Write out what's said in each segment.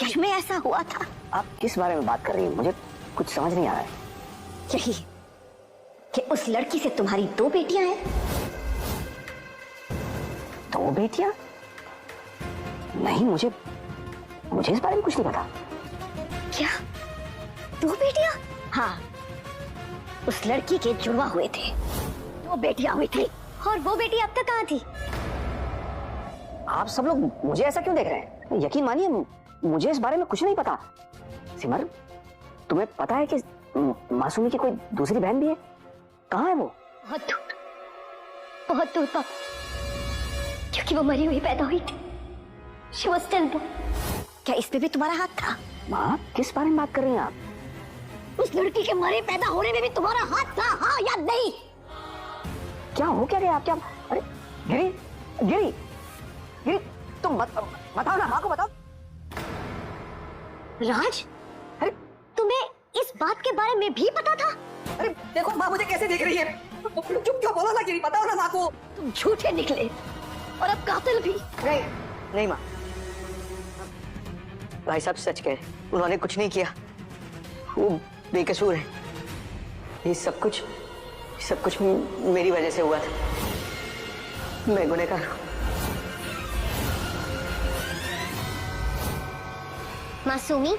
सच में ऐसा हुआ था? आप किस बारे में बात कर रही हैं? मुझे कुछ समझ नहीं आ रहा है। यही कि उस लड़की से तुम्हारी 2 बेटियां हैं। 2 बेटियां? नहीं, मुझे इस बारे में कुछ नहीं पता। क्या 2 बेटियां? हाँ, उस लड़की के जुड़वा हुए थे, 2 बेटियां हुई थी। और वो बेटी अब तक कहाँ थी? आप सब लोग मुझे ऐसा क्यों देख रहे हैं? यकीन मानिए, मुझे इस बारे में कुछ नहीं पता। सिमर, तुम्हें पता है कि मासूमी की कोई दूसरी बहन भी है? कहाँ है वो? बहुत दूर पापा, क्योंकि वो मरी हुई पैदा हुई थी। She was stillborn। क्या इस पे भी तुम्हारा हाथ था? माँ, किस बारे में बात कर रही हैं आप? उस लड़की के मरे पैदा होने में भी तुम्हारा हाथ था, हाँ या नहीं? क्या हो क्या रहे आप? क्या? अरे गिरी, गिरी, गिरी, तुम बताओ ना, माँ को बताओ। राज, अरे तुम्हें इस बात के बारे में भी पता था? अरे देखो माँ मुझे कैसे देख रही है। चुप क्यों? बोलो ना गिरी, बताओ ना माँ को। तुम झूठे निकले और अब कातिल भी। नहीं, नहीं माँ, भाई साहब सच कह रहे, उन्होंने कुछ नहीं किया, वो बेकसूर है। ये सब कुछ मेरी वजह से हुआ था। मैं गुनहगार हूँ। मासूमी,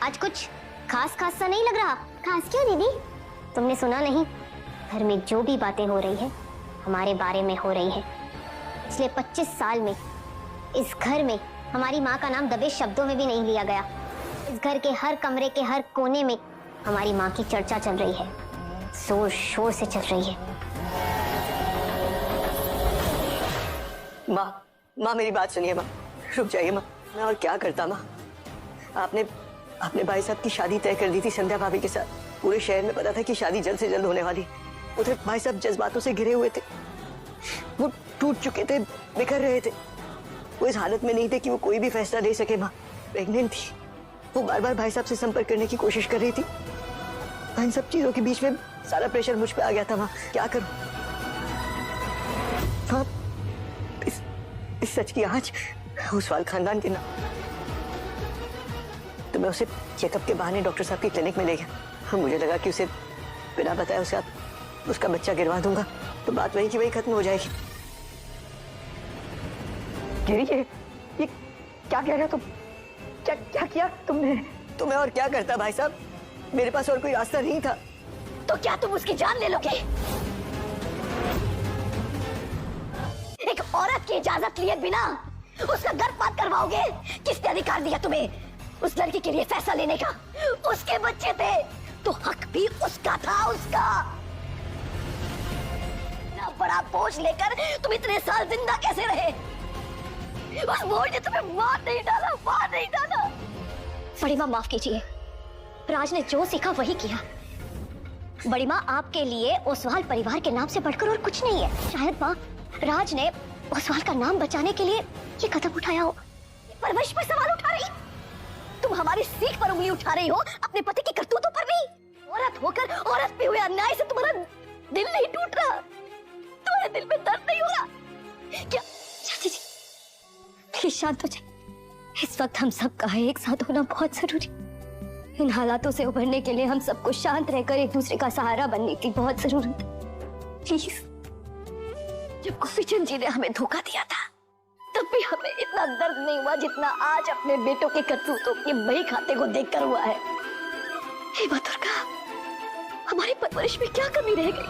आज कुछ खास सा नहीं लग रहा। खास क्यों दीदी? तुमने सुना नहीं? घर में जो भी बातें हो रही है हमारे बारे में हो रही है। पिछले 25 साल में इस घर में हमारी माँ का नाम दबे शब्दों में भी नहीं लिया गया। इस घर के हर कमरे के हर कोने में हमारी माँ की चर्चा चल रही है, जोर शोर से चल रही है। माँ मेरी बात सुनिए माँ, रुक जाइए माँ। मैं और क्या करता माँ? आपने भाई साहब की शादी तय कर दी थी संध्या भाभी के साथ। पूरे शहर में पता था कि शादी जल्द से जल्द होने वाली। उधर भाई साहब जज्बातों से घिरे हुए थे, वो टूट चुके थे, बिखर रहे थे। वो इस हालत में नहीं थे कि वो कोई भी फैसला ले सके। माँ प्रेग्नेंट थी, वो बार बार भाई साहब से संपर्क करने की कोशिश कर रही थी। इन सब चीजों के बीच में सारा प्रेशर मुझ पे आ गया था। माँ क्या करूं? हाँ, इस सच की आंच ओसवाल खानदान के नाम। तो मैं उसे चेकअप के बहाने डॉक्टर साहब की क्लिनिक में ले गया। मुझे लगा कि उसे बिना बताए उसका बच्चा गिरवा दूंगा तो बात वही की वही खत्म हो जाएगी। ये क्या कह रहे हो तुम? क्या किया तुमने? तो मैं और क्या करता भाई साहब, मेरे पास और कोई रास्ता नहीं था। तो क्या तुम उसकी जान ले लोगे? एक औरत की इजाजत लिए बिना उसका गर्भपात करवाओगे? किसने अधिकार दिया तुम्हें उस लड़की के लिए फैसला लेने का? उसके बच्चे थे तो हक भी उसका था। उसका इतना बड़ा बोझ लेकर तुम इतने साल जिंदा कैसे रहे? उस बोझ ने तुम्हें मार नहीं डाला। बड़ी माँ माफ कीजिए, राज ने जो सीखा वही किया। बड़ी माँ, आपके लिए ओसवाल परिवार के नाम से बढ़कर और कुछ नहीं है। शायद माँ, राज ने ओसवाल का नाम बचाने के लिए ये कदम उठाया हो। परवरिश पर सवाल उठा रही, तुम हमारी सीख पर उंगली उठा रही हो, अपने पति की करतूतों पर भी। औरत होकर औरत पे हुए अन्याय से तुम्हारा दिल नहीं टूट रहा? तुम्हारे दिल में दर्द नहीं हो रहा क्या? चाची जी प्लीज शांत हो जाइए। इस वक्त हम सब का एक साथ होना बहुत जरूरी। इन हालातों से उभरने के लिए हम सबको शांत रहकर एक दूसरे का सहारा बनने की बहुत जरूरत है। प्लीज, जब गोपीचंद जी ने हमें धोखा दिया था तब भी हमें इतना दर्द नहीं हुआ जितना आज अपने बेटों के करतूतों के बही खाते को देखकर हुआ है। हे मां दुर्गा, हमारी परवरिश में क्या कमी रह गई?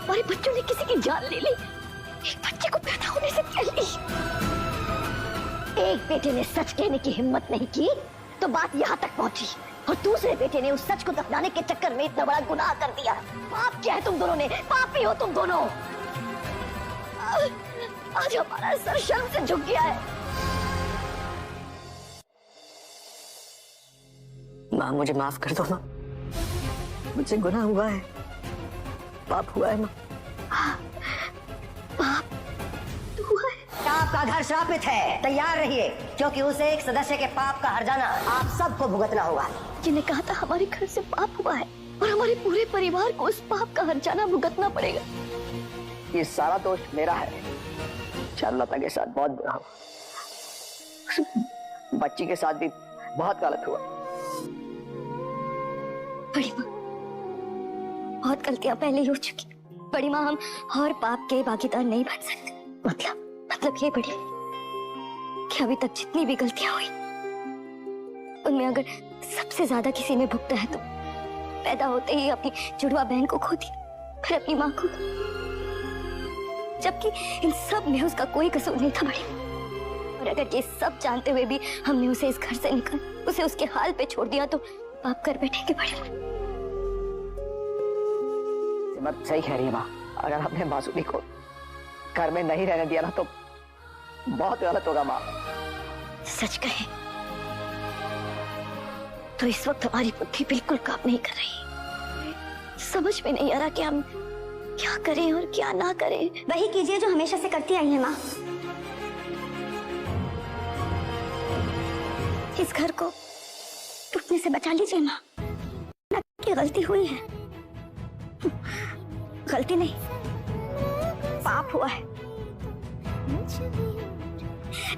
हमारे बच्चों ने किसी की जान ले ली, एक बच्चे को पैदा होने से पहले। एक बेटे ने सच कहने की हिम्मत नहीं की तो बात यहाँ तक पहुंची, और दूसरे बेटे ने उस सच को दफनाने के चक्कर में इतना बड़ा गुनाह कर दिया। पाप किया है तुम दोनों ने, पापी हो तुम दोनों। आज हमारा सर शर्म से झुक गया है। माँ मुझे माफ कर दो माँ, मुझसे गुनाह हुआ है, पाप हुआ है माँ। पाप हुआ है? आपका घर श्रापित है, तैयार रहिए, क्योंकि उसे एक सदस्य के पाप का हर्जाना आप सबको भुगतना होगा। जिन्हें कहा था हमारे घर से पाप हुआ है और हमारे पूरे परिवार को उस पाप का हर्जाना भुगतना पड़ेगा। ये सारा दोष मेरा है। चारुलता के साथ बहुत बुरा हुआ। बच्ची के साथ भी बहुत गलत हुआ। बड़ी माँ, बहुत गलतियां पहले ही हो चुकी। बड़ी माँ, हम और पाप के भागीदार नहीं बन सकते। मतलब ये बड़ी कि अभी तक जितनी भी गलतियां हुई उनमें अगर सबसे ज्यादा किसी ने भुगता है तो पैदा होते ही अपनी जुड़वा बहन को खो दी, फिर अपनी माँ को, जबकि इन सब में उसका कोई कसूर नहीं था। बड़ी, और अगर ये सब जानते हुए भी हमने उसे इस घर से निकाल, उसे उसके हाल पे छोड़ दिया तो पाप कर बैठेंगे। बड़ी सिमर सही कह रही है माँ, अगर हमने मासूमी को घर में नहीं रहने दिया ना तो बहुत गलत होगा माँ। सच कहे तो इस वक्त हमारी बुद्धि बिल्कुल काम नहीं कर रही। समझ में नहीं आ रहा कि हम क्या करें और क्या ना करें। वही कीजिए जो हमेशा से करती आई है माँ। इस घर को टूटने से बचा लीजिए माँ। ना कि गलती हुई है, गलती नहीं, पाप हुआ है।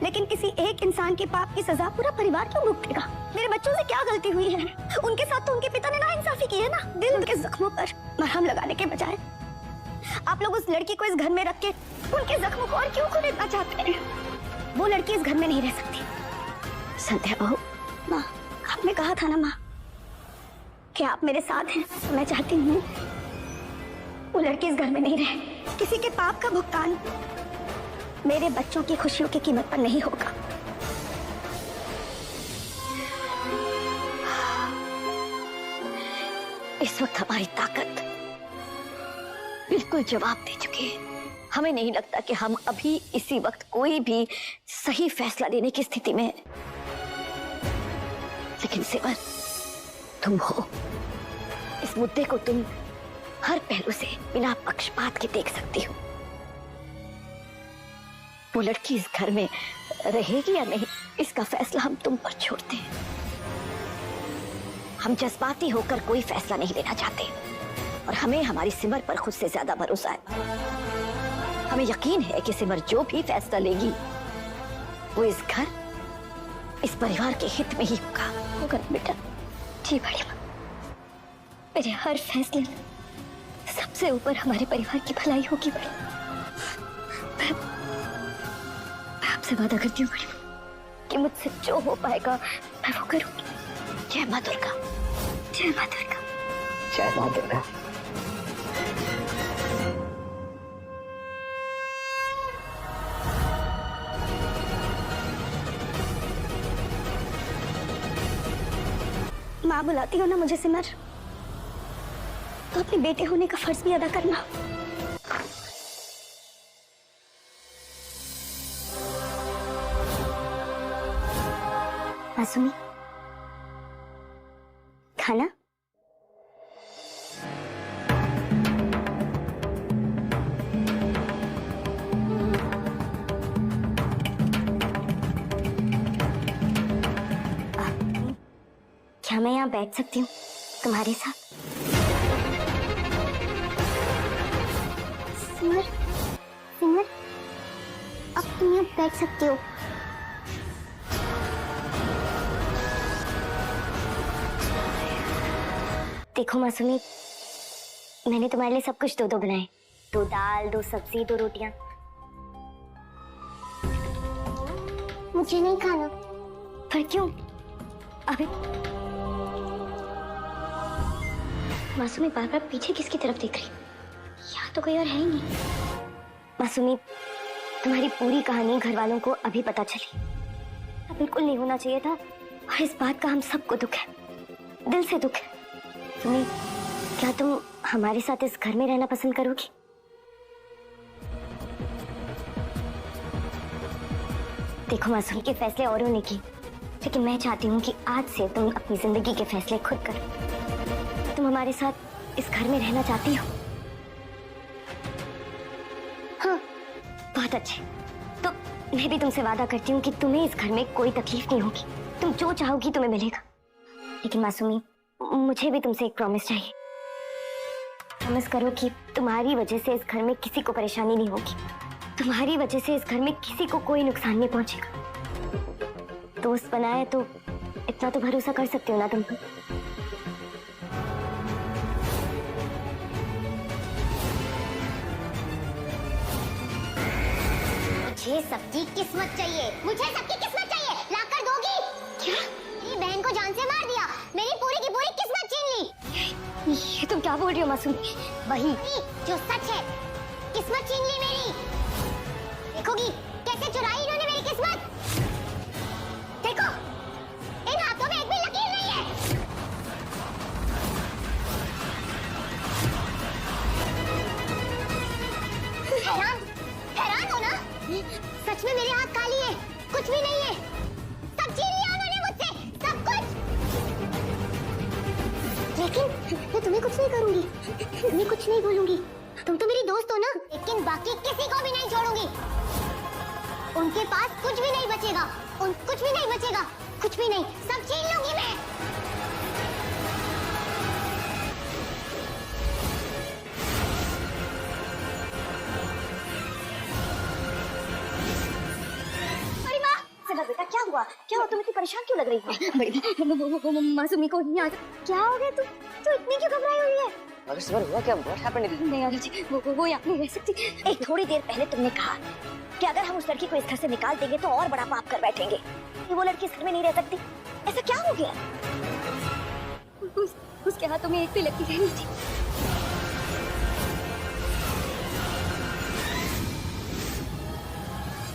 लेकिन किसी एक इंसान के पाप की सजा पूरा परिवार क्यों भुगतेगा? मेरे बच्चों से क्या गलती हुई है? उनके साथ तो उनके पिता ने नाइंसाफी की है ना। दिल के जख्मों पर मरहम लगाने के बजाय आप लोग उस लड़की को इस घर में रख के उनके जख्मों को और क्यों खुलेना चाहते हैं? वो लड़की इस घर में नहीं रह सकती। संध्या बहू, माँ, आपने कहा था ना माँ कि आप मेरे साथ हैं, तो मैं चाहती हूँ वो लड़की इस घर में नहीं रहे। किसी के पाप का भुगतान मेरे बच्चों की खुशियों की कीमत पर नहीं होगा। इस वक्त हमारी ताकत बिल्कुल जवाब दे चुकी है। हमें नहीं लगता कि हम अभी इसी वक्त कोई भी सही फैसला लेने की स्थिति में हैं। लेकिन सिमर, तुम हो। इस मुद्दे को तुम हर पहलू से बिना पक्षपात के देख सकती हो। वो लड़की इस घर में रहेगी या नहीं, इसका फैसला हम तुम पर छोड़ते हैं। हम जज्बाती होकर कोई फैसला नहीं लेना चाहते और हमें हमारी सिमर पर खुद से ज्यादा भरोसा है। हमें यकीन है कि सिमर जो भी फैसला लेगी वो इस घर, इस परिवार के हित में ही होगा बेटा। जी बड़ी माँ, मेरे हर फैसले में सबसे ऊपर हमारे परिवार की भलाई होगी। बड़ी, मैं आपसे वादा करती हूँ बड़ी कि मुझसे जो हो पाएगा मैं वो करूंगी। जय मां दुर्गा। जय माँ दुर्गा। जय मां दुर्गा। माँ बुलाती हो ना मुझे सिमर, तो अपने बेटे होने का फर्ज भी अदा करना। मासूमी, खाना? क्या मैं यहाँ बैठ सकती हूँ तुम्हारे साथ? सिमर, सिमर, अब तुम यहाँ बैठ सकती हो। देखो मासूमी, मैंने तुम्हारे लिए सब कुछ दो बनाए। 2 दाल, 2 सब्जी, 2 रोटियां। मुझे नहीं खाना। पर क्यों? अभी मासूमी बार बार पीछे किसकी तरफ देख रही? यहाँ तो कोई और है ही नहीं। मासूमी, तुम्हारी पूरी कहानी घर वालों को अभी पता चली। अब बिल्कुल नहीं होना चाहिए था और इस बात का हम सबको दुख है, दिल से दुख है। सुनी, क्या तुम हमारे साथ इस घर में रहना पसंद करोगी? देखो मासूम, के फैसले औरों ने की, लेकिन मैं चाहती हूँ कि आज से तुम अपनी जिंदगी के फैसले खुद करो। तुम हमारे साथ इस घर में रहना चाहती हो? हाँ, बहुत अच्छे। तो मैं भी तुमसे वादा करती हूँ कि तुम्हें इस घर में कोई तकलीफ नहीं होगी। तुम जो चाहोगी तुम्हें मिलेगा। लेकिन मासूमी, मुझे भी तुमसे एक प्रॉमिस चाहिए। प्रॉमिस करो कि तुम्हारी वजह से इस घर में किसी को परेशानी नहीं होगी। तुम्हारी वजह से इस घर में किसी को कोई नुकसान नहीं पहुंचेगा। दोस्त बनाए तो इतना तो भरोसा कर सकते हो ना तुम। मुझे सबकी किस्मत चाहिए, मुझे सबकी किस्मत चाहिए, लाकर दोगी क्या? मेरी बहन को जान से मार दिया, मेरी पूरी की पूरी किस्मत छीन ली। ये तुम क्या बोल रही हो मासूम? वही जो सच है, किस्मत छीन ली मेरी। देखोगी कैसे चुराई इन्होंने मेरी किस्मत। देखो इन हाथों में एक भी लकीर नहीं है। हैरान हो ना? सच में मेरे हाथ खाली है, कुछ भी नहीं है। सब छीन लिया उन्होंने मुझसे, सब कुछ। लेकिन मैं तुम्हें कुछ नहीं करूंगी, तुम्हें कुछ नहीं बोलूंगी। तुम तो मेरी दोस्त हो ना। लेकिन बाकी किसी को भी नहीं छोड़ूंगी। उनके पास कुछ भी नहीं बचेगा, कुछ भी नहीं बचेगा, कुछ भी नहीं, सब छीन लूंगी मैं। बेटा क्या हुआ? क्या हुआ? तुम इतनी परेशान क्यों लग रही हो? मासूमी को यहाँ क्या हो गया? तू इतनी क्यों घबराई हुई है? अगर सबर हुआ क्या? What happened? नहीं आरती, वो यहाँ नहीं रह सकती। एक थोड़ी देर पहले तुमने कहा कि अगर हम उस लड़की को इस घर से निकाल देंगे तो और बड़ा पाप कर बैठेंगे। वो लड़की इस घर में नहीं रह सकती। ऐसा क्या हो गया? उसके हाथों में एक भी लकीर नहीं थी।